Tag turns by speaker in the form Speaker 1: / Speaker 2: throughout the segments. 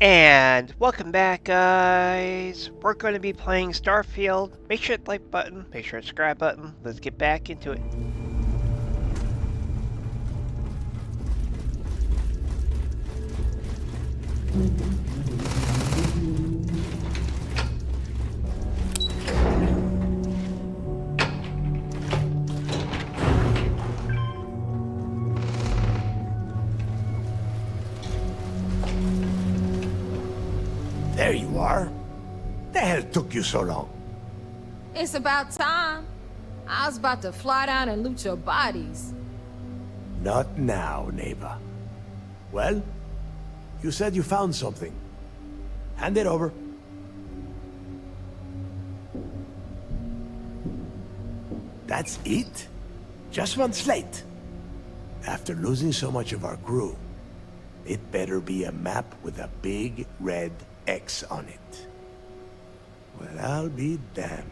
Speaker 1: And welcome back, guys. We're going to be playing Starfield. Make sure to hit the like button, make sure to subscribe button. Let's get back into it.
Speaker 2: There you are. The hell took you so long?
Speaker 3: It's about time. I was about to fly down and loot your bodies.
Speaker 2: Not now, neighbor. Well, you said you found something. Hand it over. That's it? Just one slate? After losing so much of our crew, it better be a map with a big red X on it. Well, I'll be damned.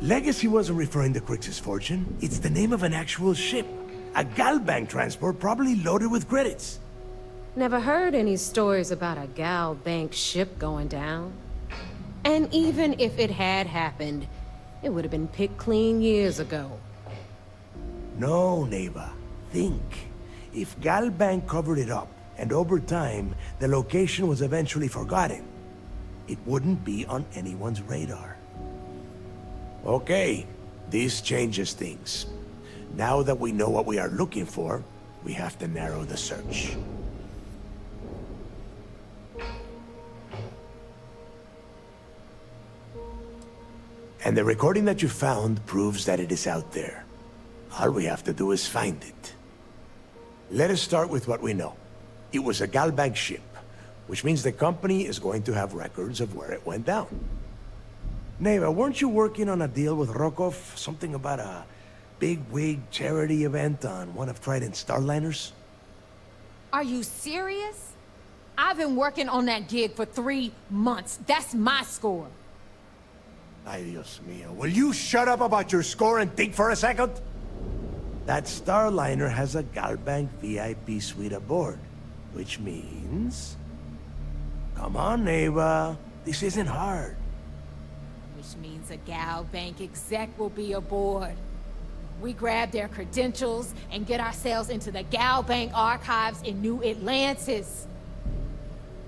Speaker 2: Legacy wasn't referring to Crix's fortune. It's the name of an actual ship. A GalBank transport probably loaded with credits.
Speaker 3: Never heard any stories about a GalBank ship going down. And even if it had happened, it would have been picked clean years ago.
Speaker 2: No, neighbor. Think. If GalBank covered it up, and over time, the location was eventually forgotten, it wouldn't be on anyone's radar. Okay, this changes things. Now that we know what we are looking for, we have to narrow the search. And the recording that you found proves that it is out there. All we have to do is find it. Let us start with what we know. It was a GalBank ship, which means the company is going to have records of where it went down. Neva, weren't you working on a deal with Rokov? Something about a big-wig charity event on one of Trident's Starliners?
Speaker 3: Are you serious? I've been working on that gig for 3 months. That's my score.
Speaker 2: Ay, Dios mío. Will you shut up about your score and think for a second? That Starliner has a GalBank VIP suite aboard. Which means... Come on, Neva. This isn't hard.
Speaker 3: Which means a GalBank exec will be aboard. We grab their credentials and get ourselves into the GalBank archives in New Atlantis.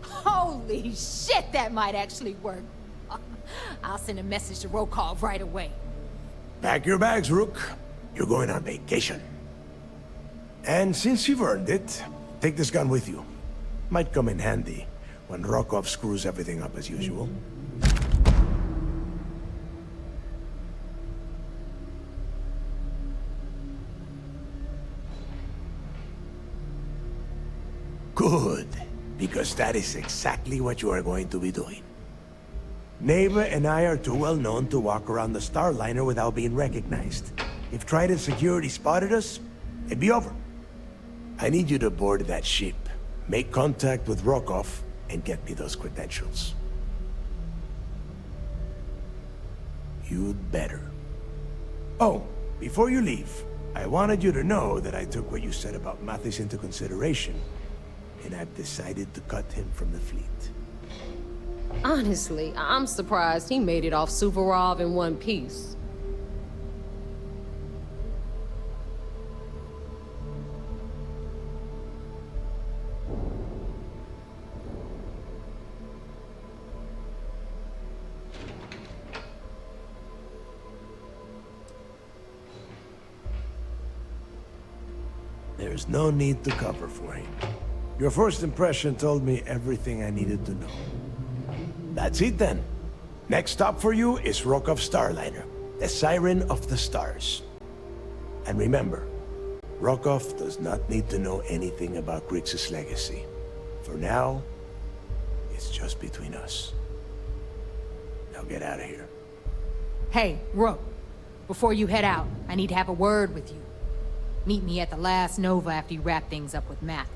Speaker 3: Holy shit, that might actually work. I'll send a message to Rokov right away.
Speaker 2: Pack your bags, Rook. You're going on vacation. And since you've earned it, take this gun with you. Might come in handy when Rokov screws everything up as usual. Good, because that is exactly what you are going to be doing. Neva and I are too well known to walk around the Starliner without being recognized. If Trident security spotted us, it'd be over. I need you to board that ship, make contact with Rokov, and get me those credentials. You'd better. Oh, before you leave, I wanted you to know that I took what you said about Mathis into consideration, and I've decided to cut him from the fleet.
Speaker 3: Honestly, I'm surprised he made it off Suvorov in one piece.
Speaker 2: There's no need to cover for him. Your first impression told me everything I needed to know. That's it then. Next stop for you is Rokov Starliner, the Siren of the Stars. And remember, Rokov does not need to know anything about Grix's legacy. For now, it's just between us. Now get out of here.
Speaker 3: Hey, Rook, before you head out, I need to have a word with you. Meet me at the last Nova after you wrap things up with Mathis.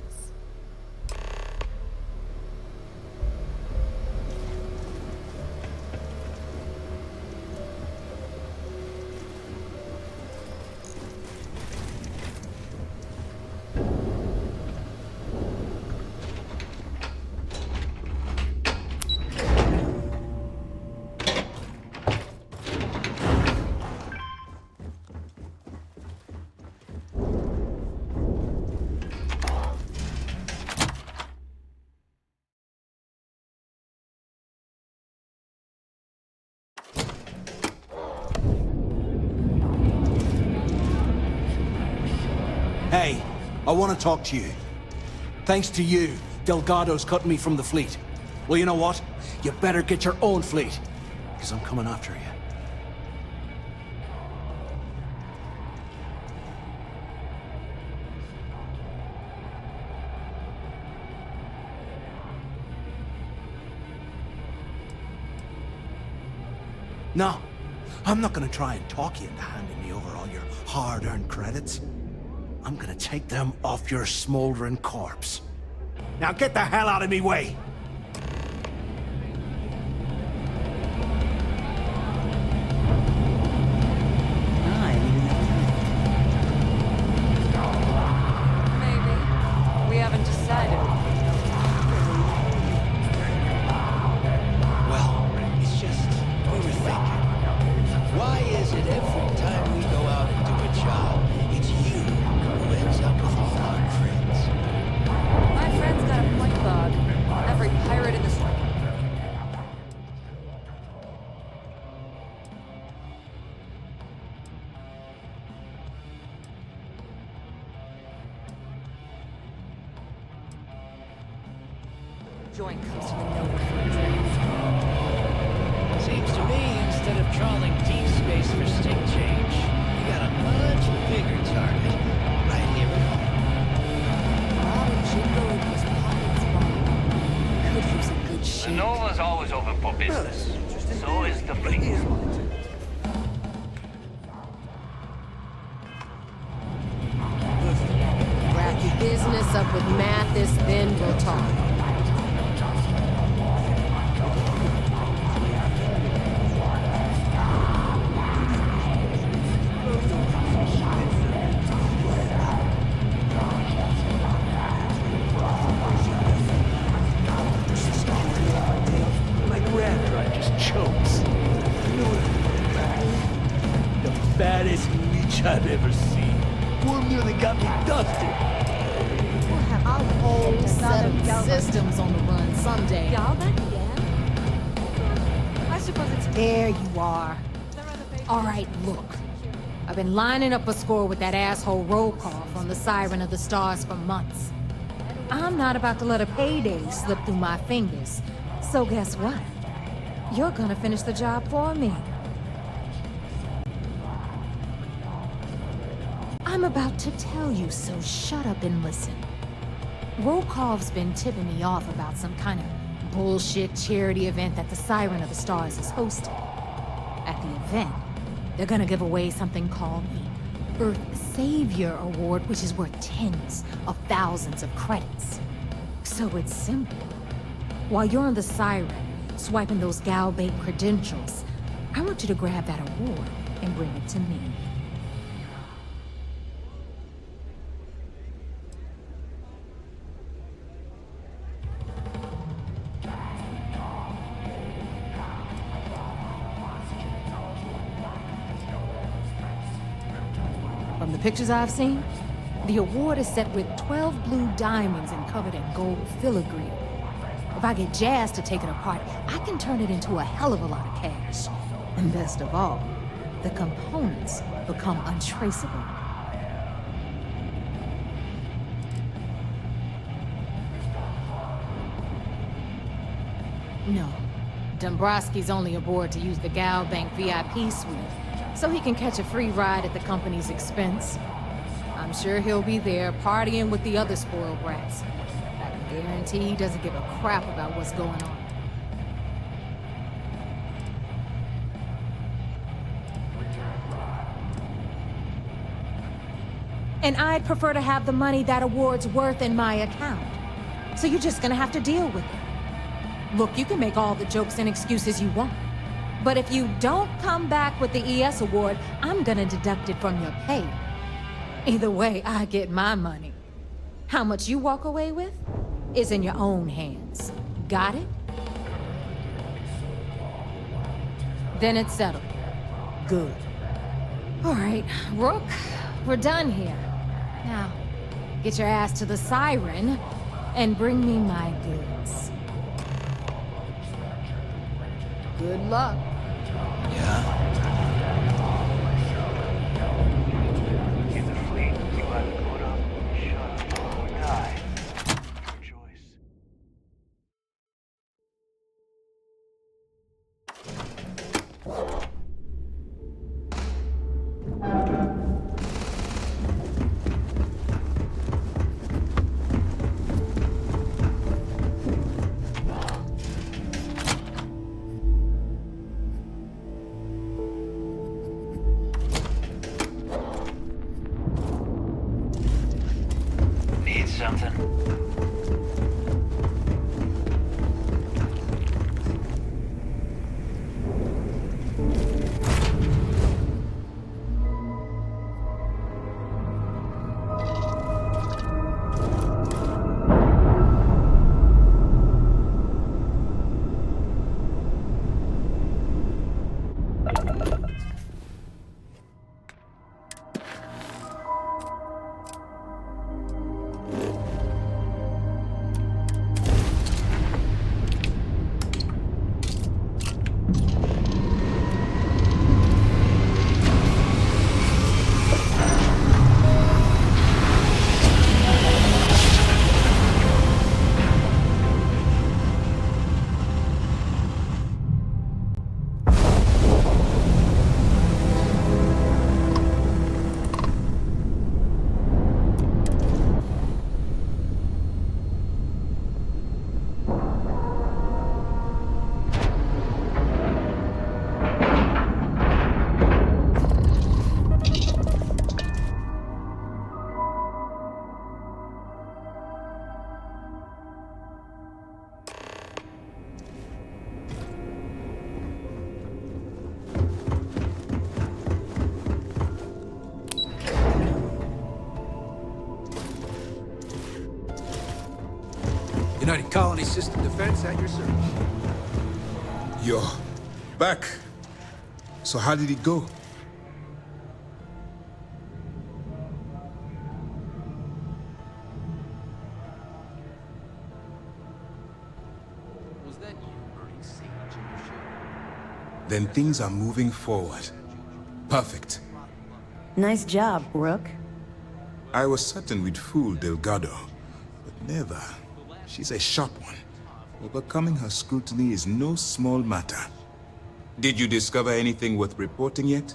Speaker 4: I want to talk to you. Thanks to you, Delgado's cutting me from the fleet. Well, you know what? You better get your own fleet, because I'm coming after you. No, I'm not gonna try and talk you into handing me over all your hard-earned credits. I'm gonna take them off your smoldering corpse. Now get the hell out of me way!
Speaker 5: Maybe. We haven't decided.
Speaker 6: Well, it's just, we were thinking. Why is it every time we go out and do a job, it's you who ends up with all our friends?
Speaker 5: My friend's got a point, Bog. Every pirate in this... joint comes to the Nova for a drink.
Speaker 6: Seems to me, instead of trawling deep space for stick change, we got a much bigger target right here at home.
Speaker 3: All the jingle in his pockets, Bob. Could use a good
Speaker 7: The
Speaker 3: shake.
Speaker 7: Nova's always open for business. So is the fleet.
Speaker 3: Wrap your business up with Mathis, then we'll talk.
Speaker 6: My grandpa just chokes. The fattest leech I've ever seen. One nearly got me dusted.
Speaker 3: We'll have a whole set of systems on the run someday.
Speaker 5: GalBank again? I suppose it's...
Speaker 3: There you are. All right, look. I've been lining up a score with that asshole roll call from the Siren of the Stars for months. I'm not about to let a payday slip through my fingers. So guess what? You're gonna finish the job for me. I'm about to tell you, so shut up and listen. Rokov's been tipping me off about some kind of bullshit charity event that the Siren of the Stars is hosting. At the event, they're gonna give away something called the Earth Savior Award, which is worth tens of thousands of credits. So it's simple. While you're on the Siren, swiping those GalBank credentials, I want you to grab that award and bring it to me. From the pictures I've seen, the award is set with 12 blue diamonds and covered in gold filigree. If I get Jazz to take it apart, I can turn it into a hell of a lot of cash. And best of all, the components become untraceable. No, Dombrowski's only aboard to use the GalBank VIP suite, so he can catch a free ride at the company's expense. I'm sure he'll be there partying with the other spoiled brats. I can guarantee he doesn't give a crap about what's going on. And I'd prefer to have the money that award's worth in my account. So you're just gonna have to deal with it. Look, you can make all the jokes and excuses you want. But if you don't come back with the ES award, I'm gonna deduct it from your pay. Either way, I get my money. How much you walk away with is in your own hands. Got it? Then it's settled. Good. All right, Rook, we're done here. Now, get your ass to the Siren and bring me my goods. Good luck.
Speaker 6: Yeah?
Speaker 7: In the fleet, you gotta go to shut.
Speaker 8: System defense at your service.
Speaker 9: You're back. So how did it go?
Speaker 8: Was that you burning sage in your ship?
Speaker 9: Then things are moving forward. Perfect.
Speaker 10: Nice job, Rook.
Speaker 9: I was certain we'd fool Delgado, but never. She's a sharp one. Overcoming her scrutiny is no small matter. Did you discover anything worth reporting yet?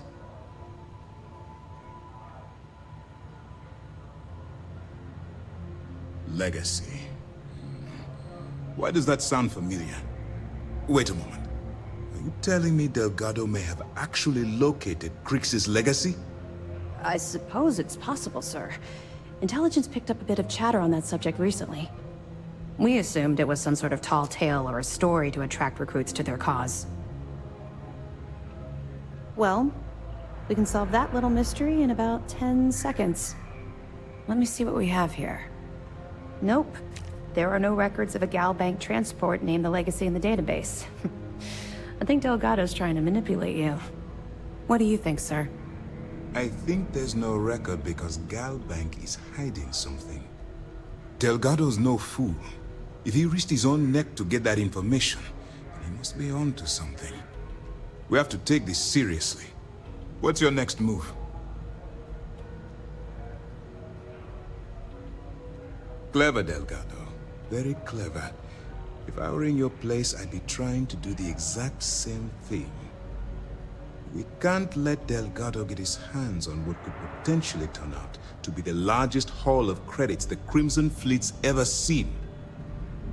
Speaker 9: Legacy. Why does that sound familiar? Wait a moment. Are you telling me Delgado may have actually located Crix's legacy?
Speaker 10: I suppose it's possible, sir. Intelligence picked up a bit of chatter on that subject recently. We assumed it was some sort of tall tale or a story to attract recruits to their cause. Well, we can solve that little mystery in about 10 seconds. Let me see what we have here. Nope. There are no records of a GalBank transport named the Legacy in the database. I think Delgado's trying to manipulate you. What do you think, sir?
Speaker 9: I think there's no record because GalBank is hiding something. Delgado's no fool. If he risked his own neck to get that information, then he must be onto something. We have to take this seriously. What's your next move? Clever, Delgado. Very clever. If I were in your place, I'd be trying to do the exact same thing. We can't let Delgado get his hands on what could potentially turn out to be the largest haul of credits the Crimson Fleet's ever seen.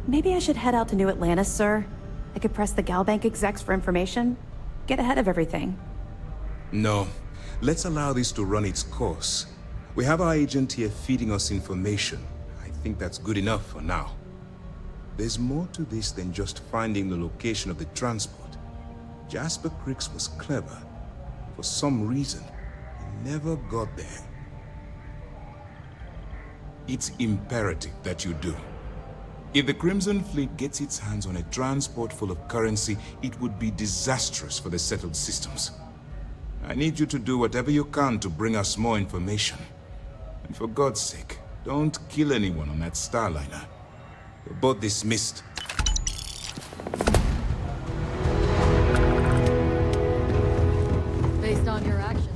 Speaker 10: Maybe I should head out to New Atlantis, sir. I could press the GalBank execs for information. Get ahead of everything.
Speaker 9: No. Let's allow this to run its course. We have our agent here feeding us information. I think that's good enough for now. There's more to this than just finding the location of the transport. Jasper Crix was clever. For some reason, he never got there. It's imperative that you do. If the Crimson Fleet gets its hands on a transport full of currency, it would be disastrous for the settled systems. I need you to do whatever you can to bring us more information. And for God's sake, don't kill anyone on that Starliner. You're both dismissed.
Speaker 5: Based on your actions,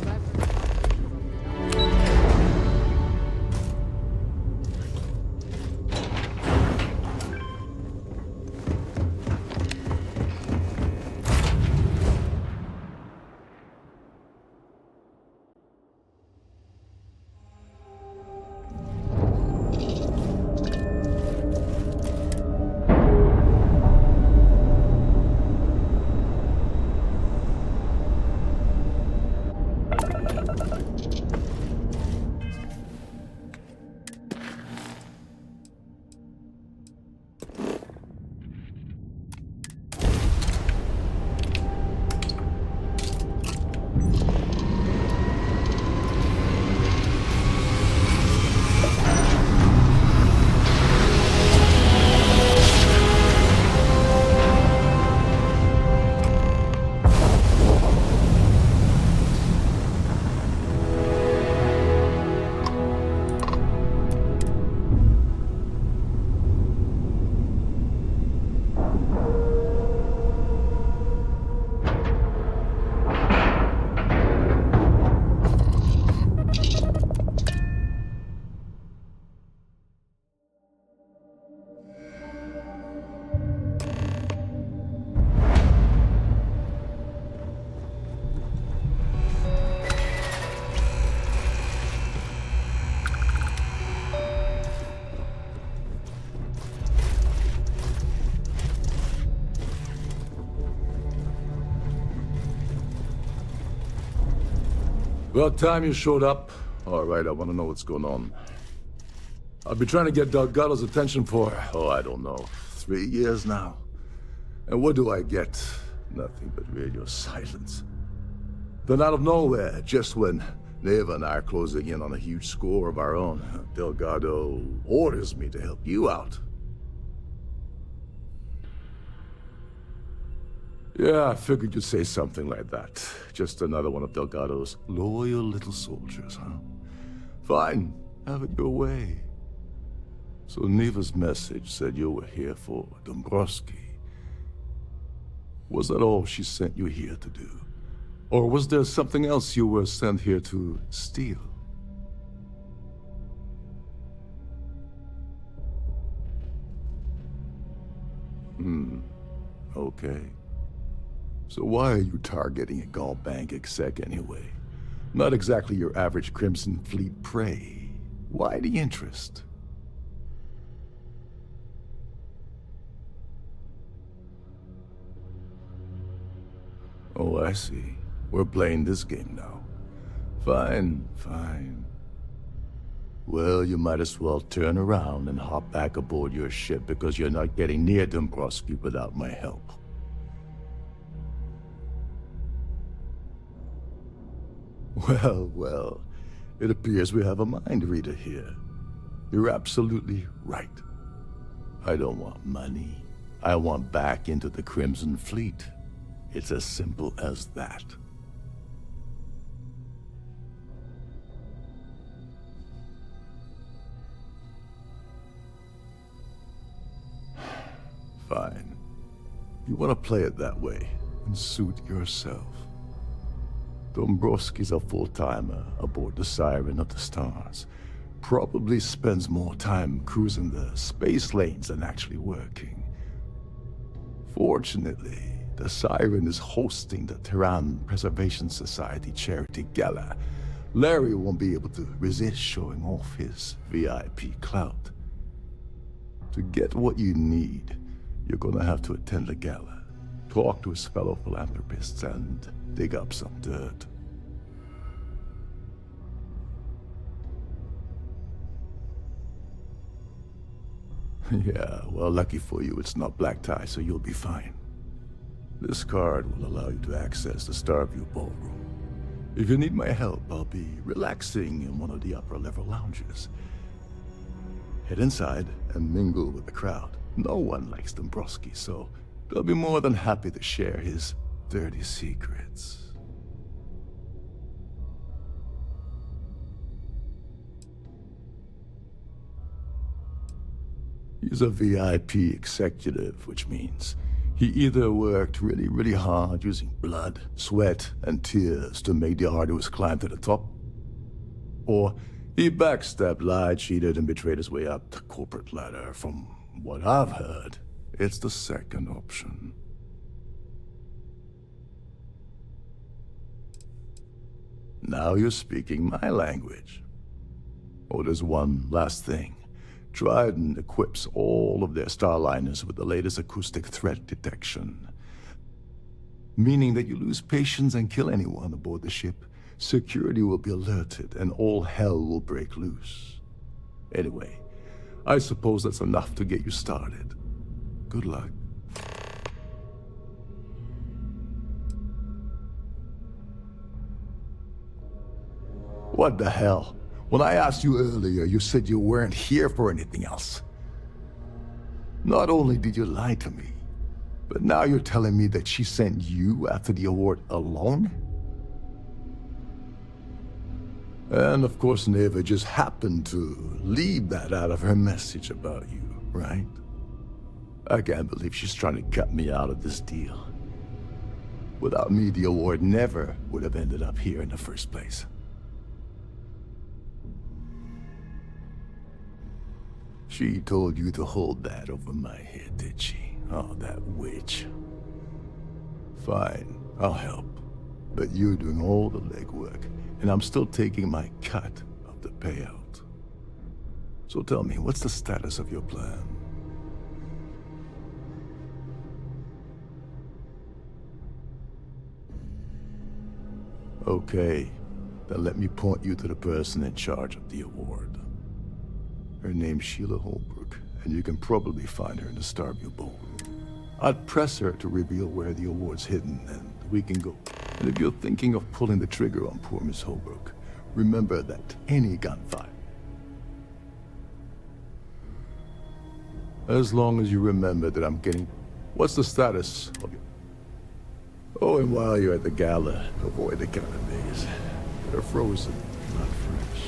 Speaker 11: About time you showed up. All right, I want to know what's going on. I've been trying to get Delgado's attention for, I don't know, 3 years now. And what do I get? Nothing but radio silence. Then out of nowhere, just when Neva and I are closing in on a huge score of our own, Delgado orders me to help you out. Yeah, I figured you'd say something like that. Just another one of Delgado's loyal little soldiers, huh? Fine, have it your way. So Neva's message said you were here for Dombrowski. Was that all she sent you here to do? Or was there something else you were sent here to steal? Okay. So why are you targeting a GalBank exec anyway? Not exactly your average Crimson Fleet prey. Why the interest? Oh, I see. We're playing this game now. Fine, fine. Well, you might as well turn around and hop back aboard your ship because you're not getting near Dombrowski without my help. Well, well, it appears we have a mind reader here. You're absolutely right. I don't want money. I want back into the Crimson Fleet. It's as simple as that. Fine. You want to play it that way, and suit yourself. Dombrowski's a full-timer aboard the Siren of the Stars. Probably spends more time cruising the space lanes than actually working. Fortunately, the Siren is hosting the Terran Preservation Society charity gala. Larry won't be able to resist showing off his VIP clout. To get what you need, you're gonna have to attend the gala, talk to his fellow philanthropists, and dig up some dirt. Yeah, well, lucky for you, it's not black tie, so you'll be fine. This card will allow you to access the Starview Ballroom. If you need my help, I'll be relaxing in one of the upper-level lounges. Head inside and mingle with the crowd. No one likes Dombrowski, so they'll be more than happy to share his dirty secrets. He's a VIP executive, which means he either worked really hard using blood, sweat, and tears to make the arduous climb to the top, or he backstabbed, lied, cheated, and betrayed his way up the corporate ladder. From what I've heard, it's the second option. Now you're speaking my language. Oh, there's one last thing. Trident equips all of their starliners with the latest acoustic threat detection. Meaning that you lose patience and kill anyone aboard the ship, security will be alerted and all hell will break loose. Anyway, I suppose that's enough to get you started. Good luck. What the hell? When I asked you earlier, you said you weren't here for anything else. Not only did you lie to me, but now you're telling me that she sent you after the award alone? And of course, Neva just happened to leave that out of her message about you, right? I can't believe she's trying to cut me out of this deal. Without me, the award never would have ended up here in the first place. She told you to hold that over my head, did she? Oh, that witch. Fine, I'll help. But you're doing all the legwork, and I'm still taking my cut of the payout. So tell me, what's the status of your plan? Okay, then let me point you to the person in charge of the award. Her name's Sheila Holbrook, and you can probably find her in the Starview Ballroom. I'd press her to reveal where the award's hidden, and we can go. And if you're thinking of pulling the trigger on poor Miss Holbrook, remember that any gunfight, as long as you remember that I'm getting... What's the status of your... Oh, and while you're at the gala, avoid the cannabis. They're frozen, not fresh.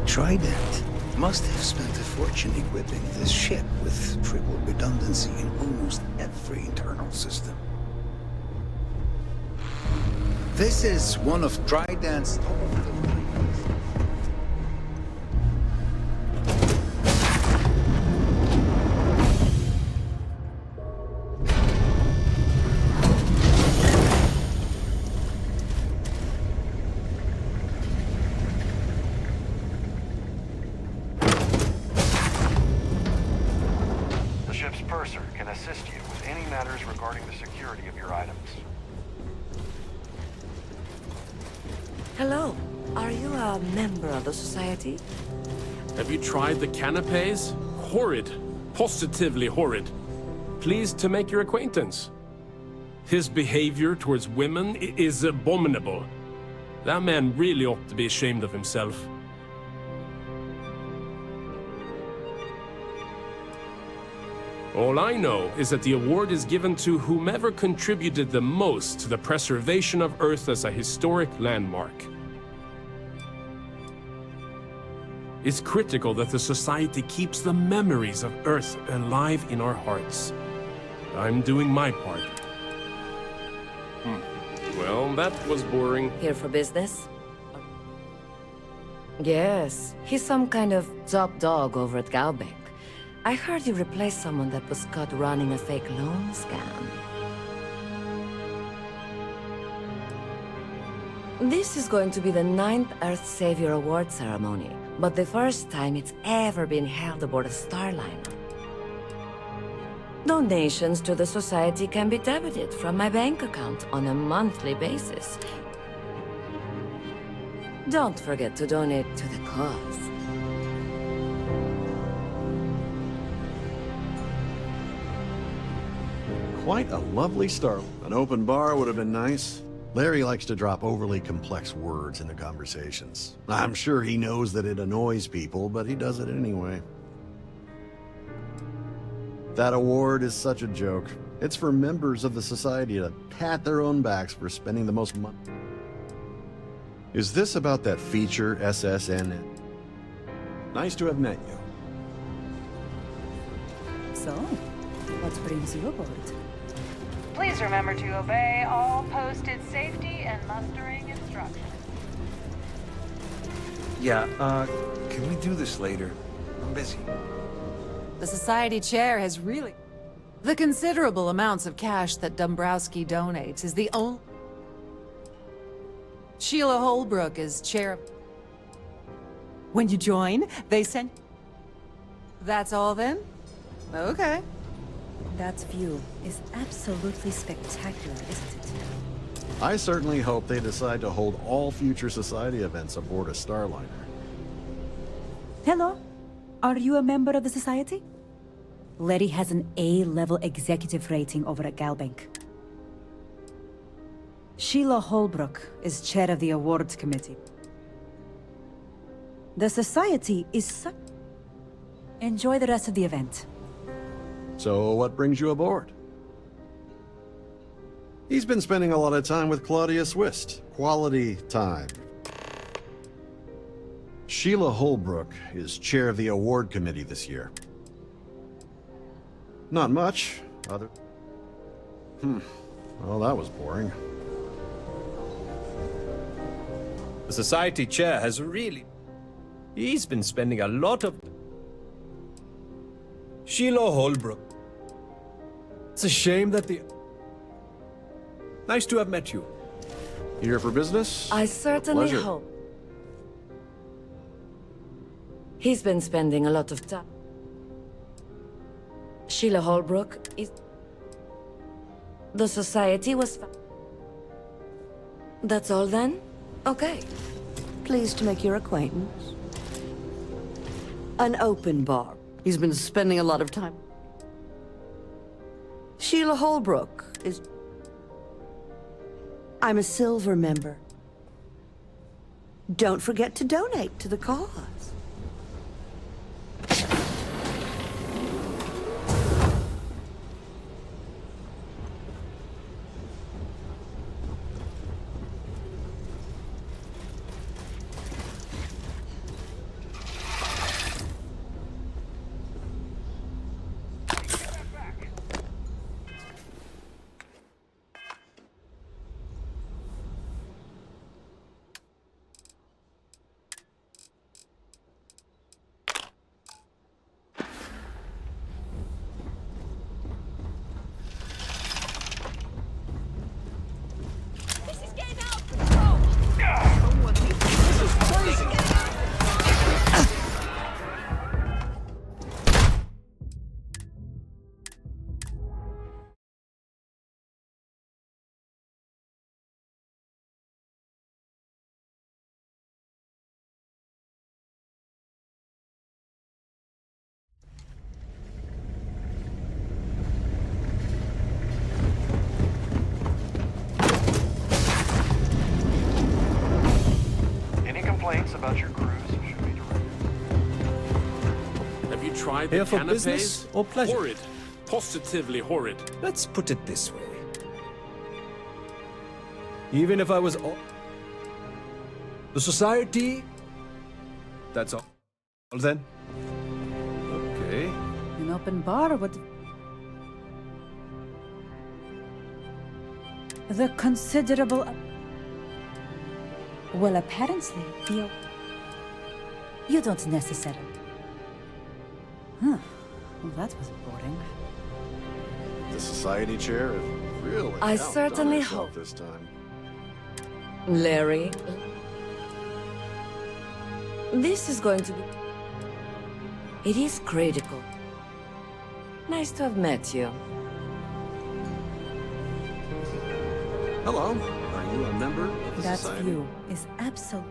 Speaker 6: Trident must have spent a fortune equipping this ship with triple redundancy in almost every internal system. This is one of Trident's top of the line.
Speaker 12: The ship's purser can assist you with any matters regarding the security of your items.
Speaker 5: Hello. Are you a member of the society?
Speaker 13: Have you tried the canapes? Horrid. Positively horrid. Pleased to make your acquaintance. His behavior towards women is abominable. That man really ought to be ashamed of himself. All I know is that the award is given to whomever contributed the most to the preservation of Earth as a historic landmark. It's critical that the society keeps the memories of Earth alive in our hearts. I'm doing my part. Well, that was boring.
Speaker 5: Here for business? Yes, he's some kind of top dog over at GalBank. I heard you replaced someone that was caught running a fake loan scam. This is going to be the 9th Earth Savior Award ceremony, but the first time it's ever been held aboard a Starliner. Donations to the society can be debited from my bank account on a monthly basis. Don't forget to donate to the cause.
Speaker 14: Quite a lovely start. An open bar would have been nice. Larry likes to drop overly complex words into conversations. I'm sure he knows that it annoys people, but he does it anyway. That award is such a joke. It's for members of the society to pat their own backs for spending the most money. Is this about that feature SSN? Nice to have met you.
Speaker 15: So, what brings you aboard?
Speaker 16: Please remember to obey all posted safety and mustering instructions.
Speaker 6: Yeah, can we do this later? I'm busy.
Speaker 15: The Society Chair has really... The considerable amounts of cash that Dombrowski donates is the only... Sheila Holbrook is chair... When you join, they send... That's all then? Okay.
Speaker 10: That view is absolutely spectacular, isn't it?
Speaker 14: I certainly hope they decide to hold all future society events aboard a Starliner.
Speaker 15: Hello. Are you a member of the Society? Letty has an A-level executive rating over at GalBank. Sheila Holbrook is chair of the awards committee. The Society is Enjoy the rest of the event.
Speaker 14: So what brings you aboard? He's been spending a lot of time with Claudia Swist. Quality time. Sheila Holbrook is chair of the award committee this year. Not much. Other... Well, that was boring.
Speaker 17: The society chair has really... He's been spending a lot of... Sheila Holbrook. It's a shame that the... Nice to have met you.
Speaker 14: Here for business?
Speaker 5: I certainly hope. He's been spending a lot of time. Sheila Holbrook is... The society was... That's all then? Okay. Pleased to make your acquaintance. An open bar. He's been spending a lot of time. Sheila Holbrook is... I'm a silver member. Don't forget to donate to the cause.
Speaker 12: About your cruise should be directed.
Speaker 13: Have you tried
Speaker 17: Here
Speaker 13: the
Speaker 17: for
Speaker 13: canapes?
Speaker 17: business or pleasure?
Speaker 13: Horrid. Positively horrid.
Speaker 17: Let's put it this way. Even if I was the society, that's all. Well then. Okay.
Speaker 15: An open bar would... The considerable... Well, apparently, you don't necessarily... Huh. Well, that was boring.
Speaker 14: The society chair is really
Speaker 5: I
Speaker 14: outdone
Speaker 5: certainly
Speaker 14: itself
Speaker 5: hope.
Speaker 14: this time.
Speaker 5: Larry, this is going to be... It is critical. Nice to have met you.
Speaker 14: Hello. Are you a member of the
Speaker 15: That
Speaker 14: society?
Speaker 15: view is absolute.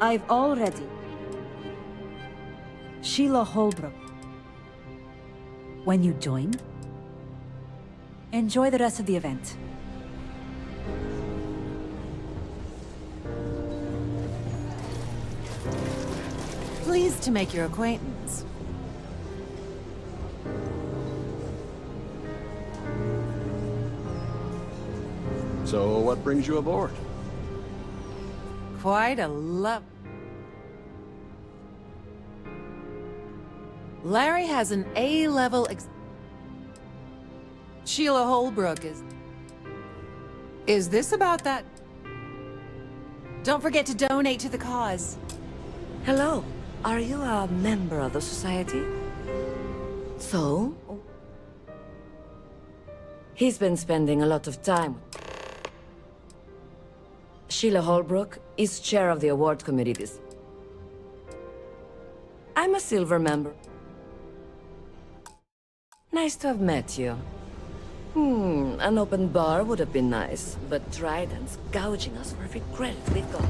Speaker 15: I've already. Sheila Holbrook. When you join, enjoy the rest of the event. Pleased to make your acquaintance.
Speaker 14: So, what brings you aboard?
Speaker 15: Quite a love. Larry has an A-level Sheila Holbrook is... Is this about that? Don't forget to donate to the cause.
Speaker 5: Hello. Are you a member of the society? So? He's been spending a lot of time. Sheila Holbrook is chair of the award committee this. I'm a silver member. Nice to have met you. An open bar would have been nice, but Trident's gouging us for every credit we've got.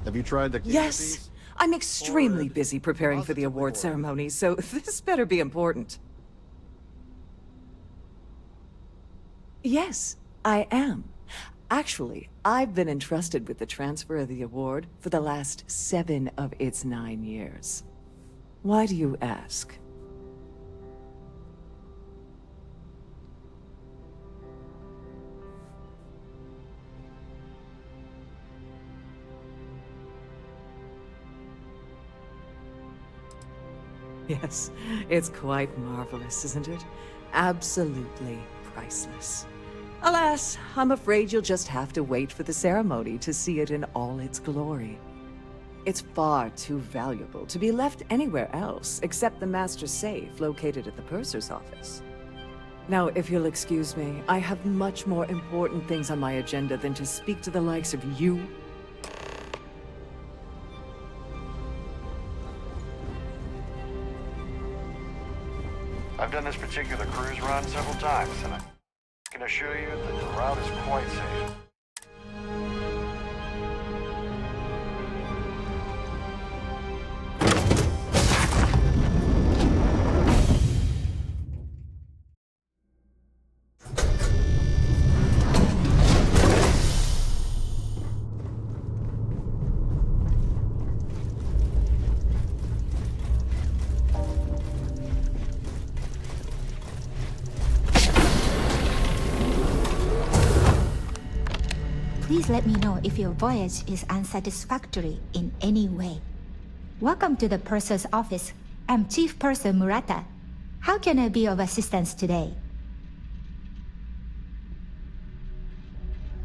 Speaker 14: Have you tried the
Speaker 10: Yes! I'm extremely busy preparing for the award ceremony, so this better be important. Yes, I am. Actually, I've been entrusted with the transfer of the award for the last 7 of its 9 years. Why do you ask? Yes, it's quite marvelous, isn't it? Absolutely priceless. Alas, I'm afraid you'll just have to wait for the ceremony to see it in all its glory. It's far too valuable to be left anywhere else except the master safe located at the purser's office. Now, if you'll excuse me, I have much more important things on my agenda than to speak to the likes of you.
Speaker 12: I've done this particular cruise run several times, and I can assure you that the route is quite safe.
Speaker 18: Please let me know if your voyage is unsatisfactory in any way. Welcome to the Purser's office. I'm Chief Purser Murata. How can I be of assistance today?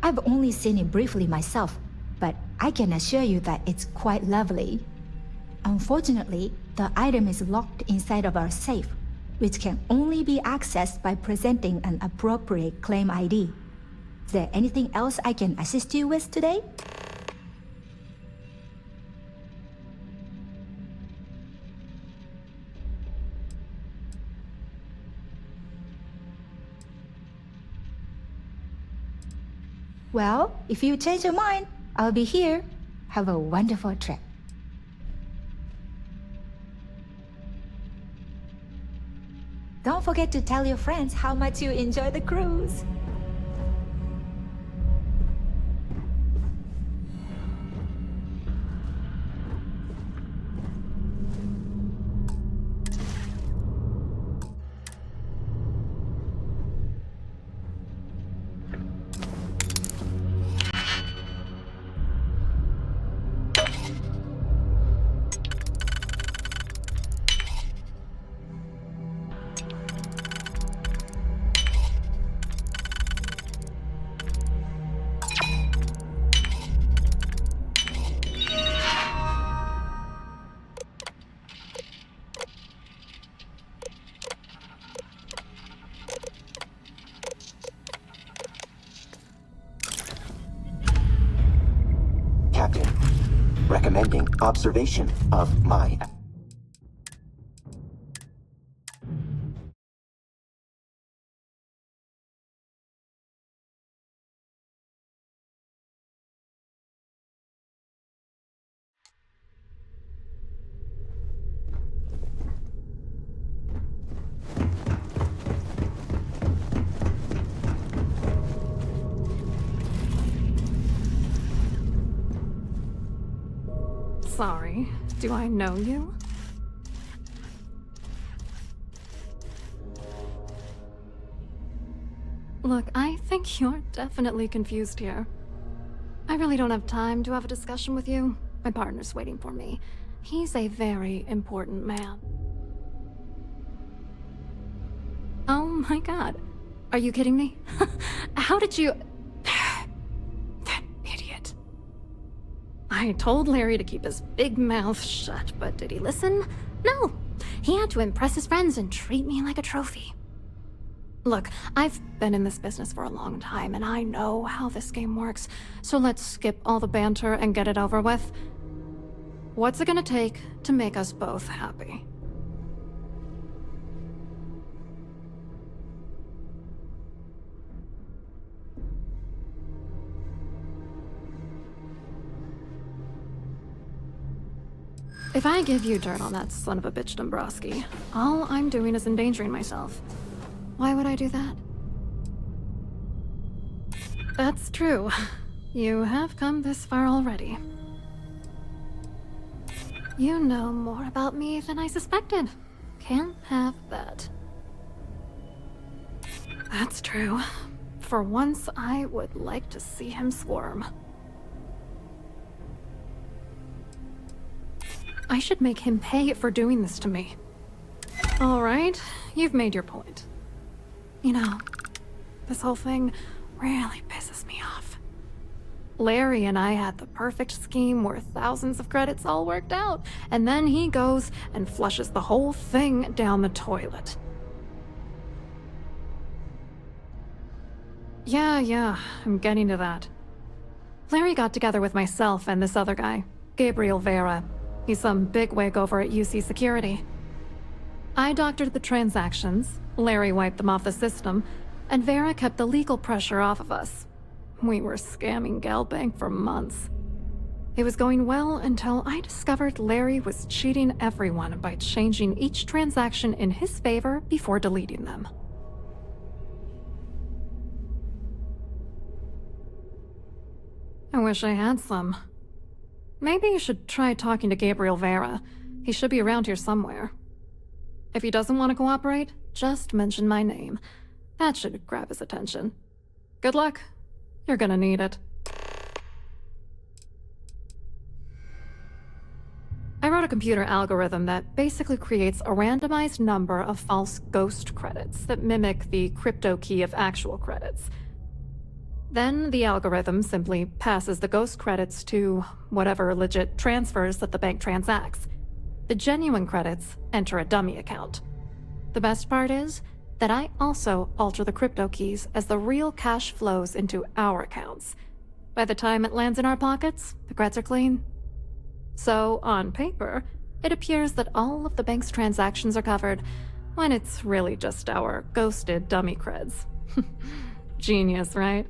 Speaker 18: I've only seen it briefly myself, but I can assure you that it's quite lovely. Unfortunately, the item is locked inside of our safe, which can only be accessed by presenting an appropriate claim ID. Is there anything else I can assist you with today? Well, if you change your mind, I'll be here. Have a wonderful trip. Don't forget to tell your friends how much you enjoy the cruise.
Speaker 19: Captain, recommending observation of my...
Speaker 20: Sorry, do I know you? Look, I think you're definitely confused here. I really don't have time to have a discussion with you. My partner's waiting for me. He's a very important man. Oh my god. Are you kidding me? How did you... That idiot. I told Larry to keep his big mouth shut, but did he listen? No! He had to impress his friends and treat me like a trophy. Look, I've been in this business for a long time, and I know how this game works, so let's skip all the banter and get it over with. What's it gonna take to make us both happy? If I give you dirt on that son of a bitch Dombrowski, all I'm doing is endangering myself. Why would I do that? That's true. You have come this far already. You know more about me than I suspected. Can't have that. That's true. For once, I would like to see him squirm. I should make him pay for doing this to me. All right, you've made your point. You know, this whole thing really pisses me off. Larry and I had the perfect scheme where thousands of credits all worked out, and then he goes and flushes the whole thing down the toilet. Yeah, I'm getting to that. Larry got together with myself and this other guy, Gabriel Vera. He's some bigwig over at UC Security. I doctored the transactions, Larry wiped them off the system, and Vera kept the legal pressure off of us. We were scamming GalBank for months. It was going well until I discovered Larry was cheating everyone by changing each transaction in his favor before deleting them. I wish I had some. Maybe you should try talking to Gabriel Vera. He should be around here somewhere. If he doesn't want to cooperate, just mention my name. That should grab his attention. Good luck. You're gonna need it. computer algorithm that basically creates a randomized number of false ghost credits that mimic the crypto key of actual credits. Then the algorithm simply passes the ghost credits to whatever legit transfers that the bank transacts. The genuine credits enter a dummy account. The best part is that I also alter the crypto keys as the real cash flows into our accounts. By the time it lands in our pockets, the creds are clean. So, on paper, it appears that all of the bank's transactions are covered, when it's really just our ghosted dummy creds. Genius, right?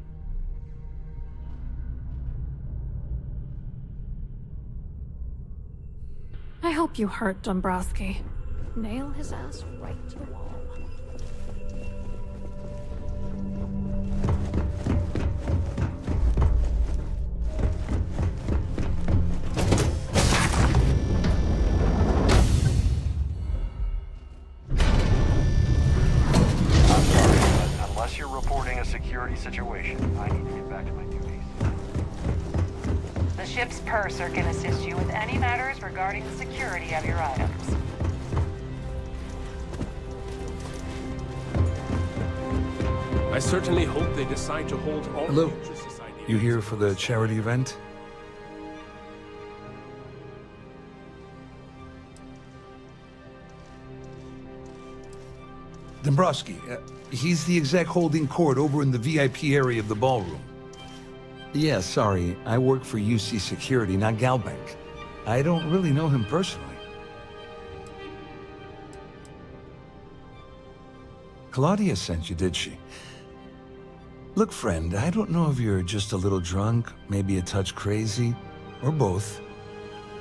Speaker 20: I hope you hurt Dombrowski. Nail his ass right to the wall.
Speaker 12: Unless you're reporting a security situation, I need to get back to my duties.
Speaker 16: The ship's purser can assist you with any matters regarding the security of your items.
Speaker 13: I certainly hope they decide to hold all
Speaker 21: Hello.
Speaker 13: future society.
Speaker 21: You here for the charity event? Dombrowski, he's the exec holding court over in the VIP area of the ballroom. Yeah, sorry, I work for UC Security, not GalBank. I don't really know him personally. Claudia sent you, did she? Look, friend, I don't know if you're just a little drunk, maybe a touch crazy, or both.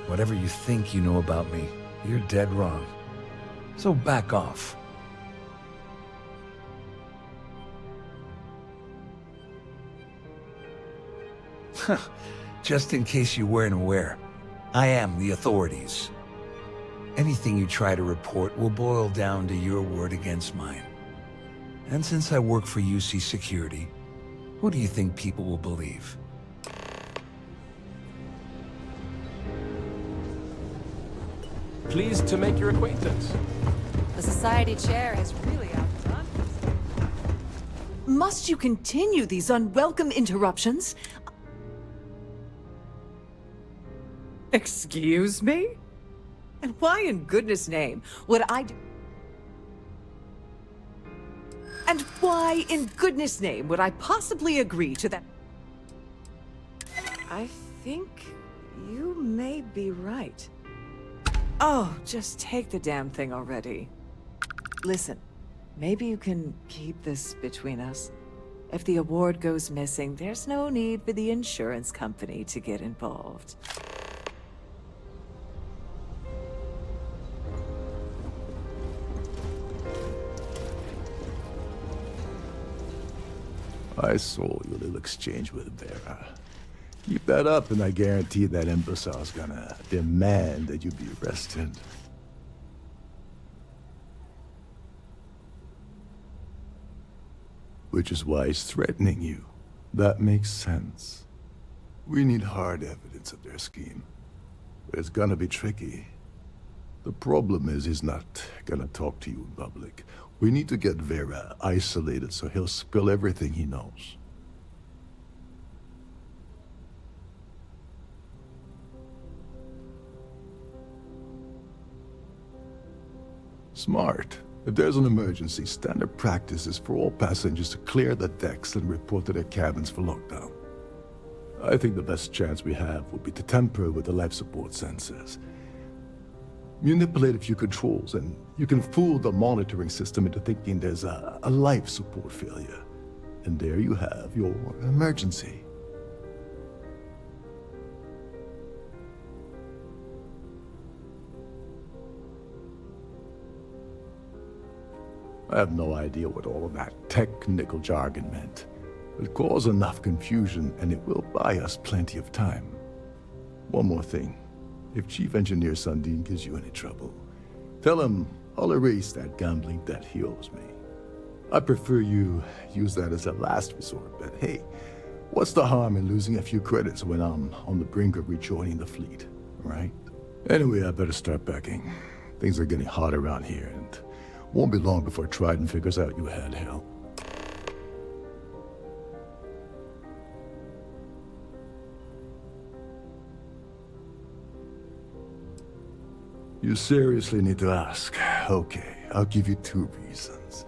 Speaker 21: Whatever you think you know about me, you're dead wrong. So back off. Just in case you weren't aware, I am the authorities. Anything you try to report will boil down to your word against mine. And since I work for UC Security, who do you think people will believe?
Speaker 13: Pleased to make your acquaintance.
Speaker 15: The society chair has really outdone us.
Speaker 22: Must you continue these unwelcome interruptions? Excuse me? And why in goodness name would I do... And why in goodness name would I possibly agree to that? I think you may be right. Oh, just take the damn thing already. Listen, maybe you can keep this between us. If the award goes missing, there's no need for the insurance company to get involved.
Speaker 2: I saw your little exchange with Vera. Keep that up and I guarantee that imbecile's gonna demand that you be arrested. Which is why he's threatening you. That makes sense. We need hard evidence of their scheme. But it's gonna be tricky. The problem is he's not gonna talk to you in public. We need to get Vera isolated so he'll spill everything he knows. Smart. If there's an emergency, standard practice is for all passengers to clear the decks and report to their cabins for lockdown. I think the best chance we have would be to tamper with the life support sensors. Manipulate a few controls, and you can fool the monitoring system into thinking there's a life support failure. And there you have your emergency. I have no idea what all of that technical jargon meant. But cause enough confusion, and it will buy us plenty of time. One more thing. If Chief Engineer Sundin gives you any trouble, tell him I'll erase that gambling debt he owes me. I prefer you use that as a last resort, but hey, what's the harm in losing a few credits when I'm on the brink of rejoining the fleet, right?
Speaker 11: Anyway, I better start packing. Things are getting hot around here, and won't be long before Trident figures out you had help. You seriously need to ask. Okay, I'll give you 2 reasons.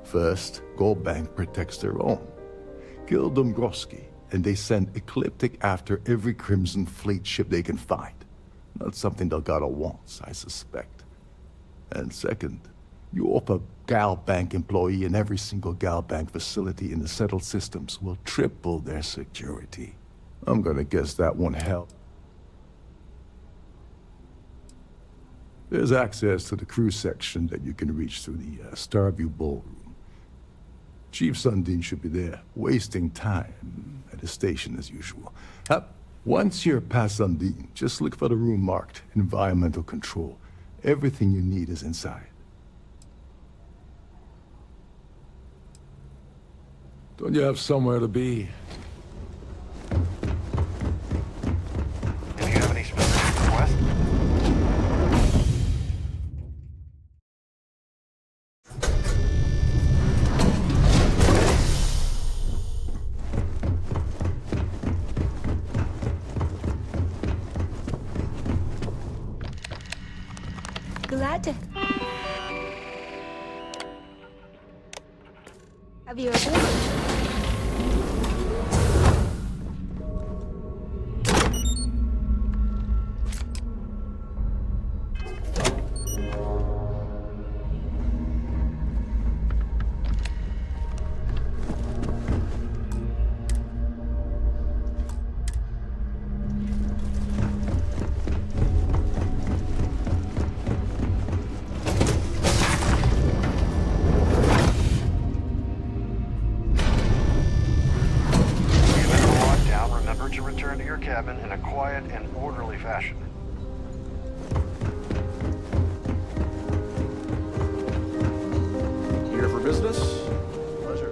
Speaker 11: First, GalBank protects their own. Kill Dombrowski, and they send Ecliptic after every Crimson Fleet ship they can find. Not something Delgado wants, I suspect. And second, you offer GalBank employee in every single GalBank facility in the settled systems will triple their security. I'm gonna guess that won't help. There's access to the crew section that you can reach through the Starview Ballroom. Chief Sundin should be there, wasting time at his station as usual. Once you're past Sundin, just look for the room marked Environmental Control. Everything you need is inside. Don't you have somewhere to be?
Speaker 12: If you have any specific requests,
Speaker 18: Glad to... Have you aboard? cabin in a quiet and orderly fashion.
Speaker 17: Here for business? Pleasure.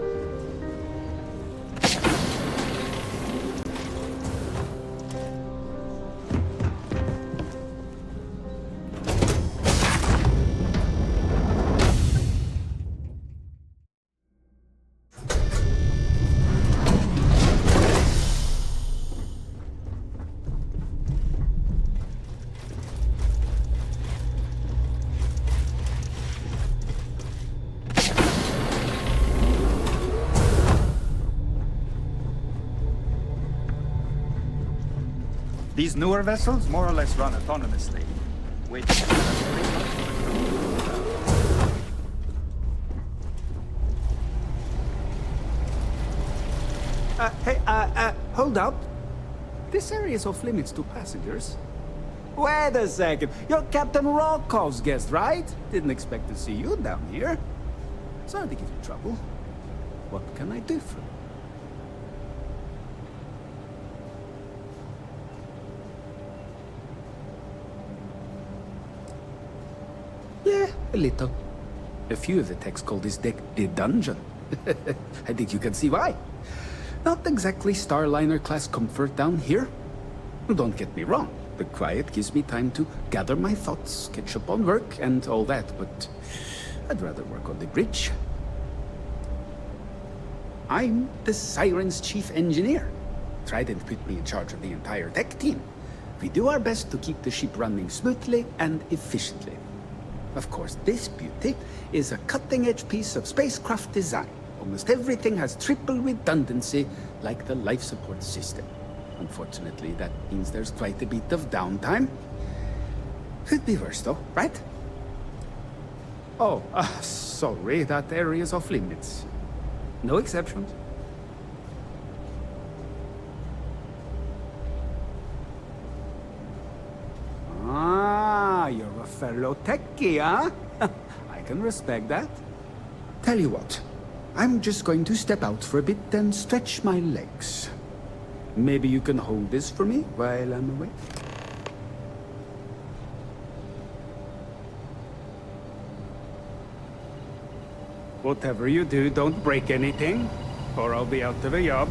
Speaker 1: These newer vessels more or less run autonomously, which
Speaker 4: hold up. This area is off limits to passengers. Wait a second. You're Captain Rokov's guest, right? Didn't expect to see you down here. Sorry to give you trouble. What can I do for you? Yeah, a little. A few of the techs call this deck the dungeon. I think you can see why. Not exactly Starliner-class comfort down here. Don't get me wrong. The quiet gives me time to gather my thoughts, catch up on work, and all that, but I'd rather work on the bridge. I'm the Siren's chief engineer. Trident put me in charge of the entire tech team. We do our best to keep the ship running smoothly and efficiently. Of course, this beauty is a cutting-edge piece of spacecraft design. Almost everything has triple redundancy, like the life support system. Unfortunately, that means there's quite a bit of downtime. Could be worse, though, right? Oh, sorry, that area's off limits. No exceptions. Ah, you're a fellow techie, huh? I can respect that. Tell you what, I'm just going to step out for a bit and stretch my legs. Maybe you can hold this for me while I'm away? Whatever you do, don't break anything, or I'll be out of a job.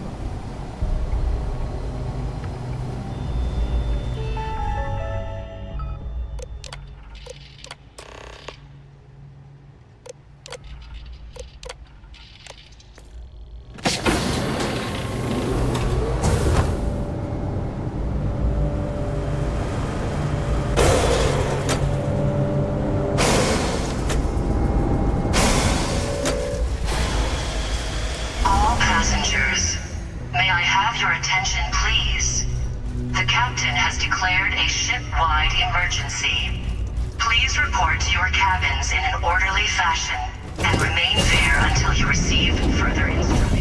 Speaker 3: attention, please. The captain has declared a ship-wide emergency. Please report to your cabins in an orderly fashion and remain there until you receive further instructions.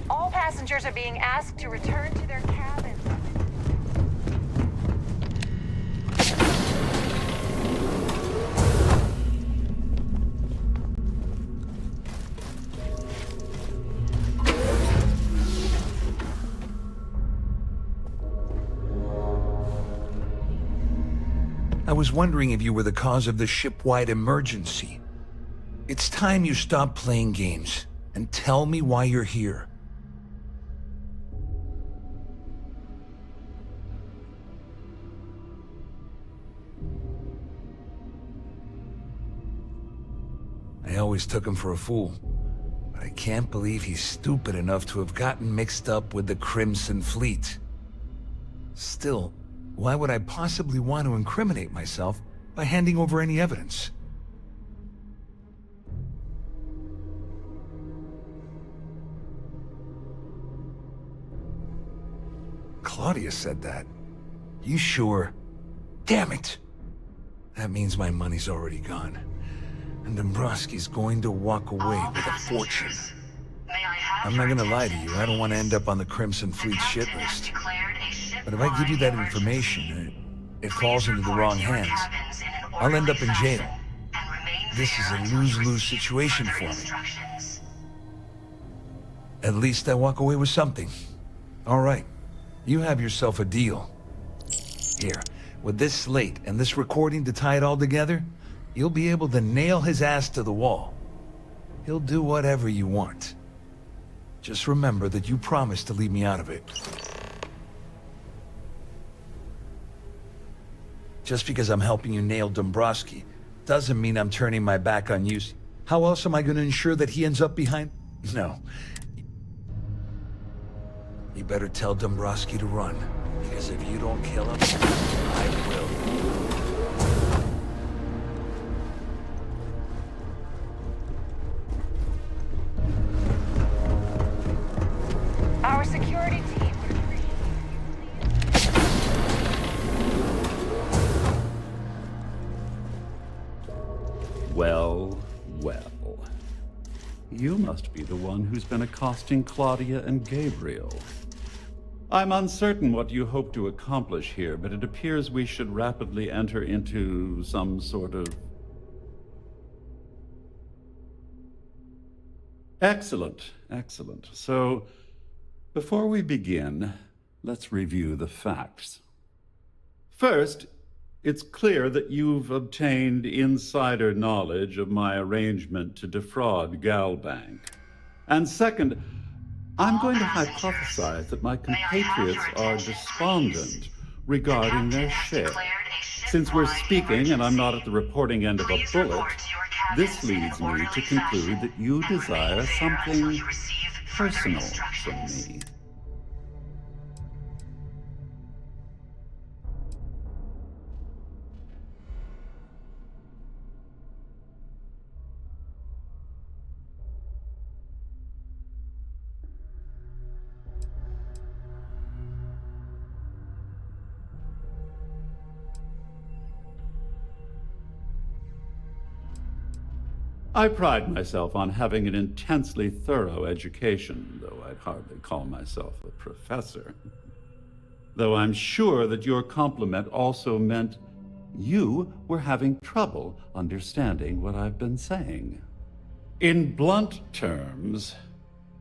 Speaker 3: All passengers are being asked to return to their cabins.
Speaker 21: I was wondering if you were the cause of the ship-wide emergency. It's time you stop playing games and tell me why you're here. I always took him for a fool, but I can't believe he's stupid enough to have gotten mixed up with the Crimson Fleet. Still, why would I possibly want to incriminate myself by handing over any evidence? Claudia said that. You sure? Damn it! That means my money's already gone. And Dombrowski's going to walk away with a fortune. I'm not gonna lie to you, I don't want to end up on the Crimson Fleet shit list. But if I give you that information, it falls into the wrong hands. I'll end up in jail. This is a lose-lose situation for me. At least I walk away with something. All right, you have yourself a deal. Here, with this slate and this recording to tie it all together, you'll be able to nail his ass to the wall. He'll do whatever you want. Just remember that you promised to leave me out of it. Just because I'm helping you nail Dombrowski doesn't mean I'm turning my back on you. How else am I going to ensure that he ends up behind? No. You better tell Dombrowski to run, because if you don't kill him, I will.
Speaker 16: Our security team would appreciate
Speaker 7: Well, well. You must be the one who's been accosting Claudia and Gabriel. I'm uncertain what you hope to accomplish here, but it appears we should rapidly enter into some sort of... Excellent, excellent. So, before we begin, let's review the facts. First, it's clear that you've obtained insider knowledge of my arrangement to defraud GalBank. And second, I'm going to hypothesize that my compatriots are despondent regarding their ship. Since we're speaking and I'm not at the reporting end of a bullet, this leads me to conclude that you desire something personal from me. I pride myself on having an intensely thorough education, though I'd hardly call myself a professor. Though I'm sure that your compliment also meant you were having trouble understanding what I've been saying. In blunt terms,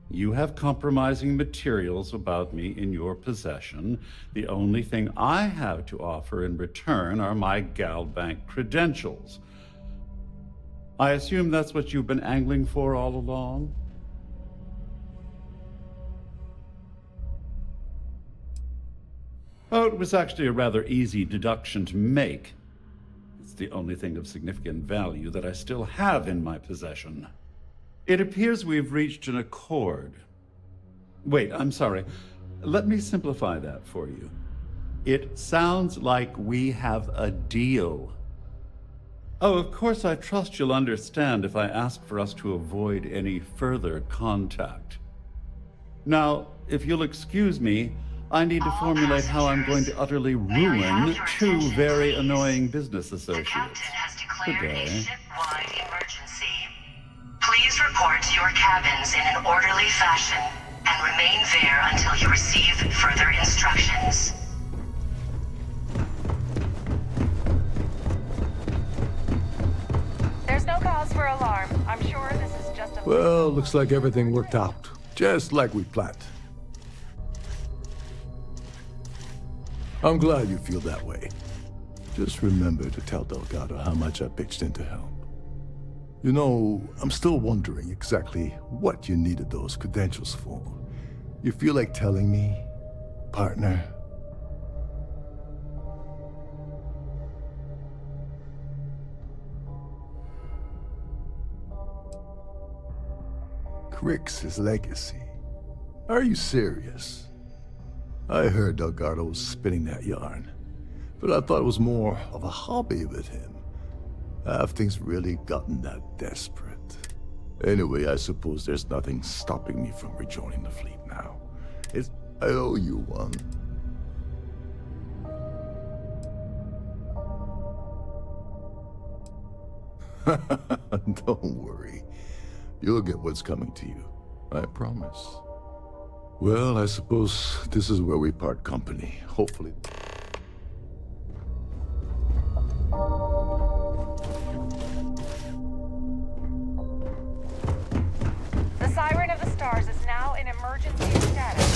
Speaker 7: you have compromising materials about me in your possession. The only thing I have to offer in return are my GalBank credentials. I assume that's what you've been angling for all along? Oh, it was actually a rather easy deduction to make. It's the only thing of significant value that I still have in my possession. It appears we've reached an accord. Wait, I'm sorry. Let me simplify that for you. It sounds like we have a deal. Oh, of course, I trust you'll understand if I ask for us to avoid any further contact. Now, if you'll excuse me, I need to formulate how I'm going to utterly ruin two very annoying business associates. Good day.
Speaker 3: Ship-wide emergency. Please report to your cabins in an orderly fashion and remain there until you receive further instructions.
Speaker 16: There's no cause for alarm. I'm sure this is just a...
Speaker 11: Well, looks like everything worked out. Just like we planned. I'm glad you feel that way. Just remember to tell Delgado how much I pitched in to help. You know, I'm still wondering exactly what you needed those credentials for. You feel like telling me, partner? Crick's legacy. Are you serious? I heard Delgado was spinning that yarn, but I thought it was more of a hobby with him. Have things really gotten that desperate? Anyway, I suppose there's nothing stopping me from rejoining the fleet now. I owe you one. Don't worry. You'll get what's coming to you. I promise. Well, I suppose this is where we part company. Hopefully.
Speaker 16: The Siren of the Stars is now in emergency status.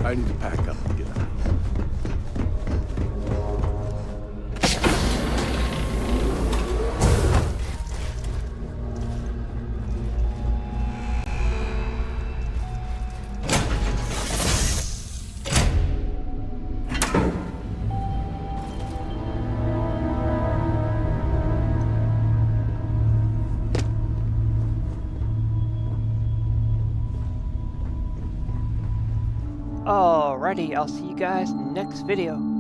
Speaker 11: I need to pack up and get out.
Speaker 8: Alrighty, I'll see you guys next video.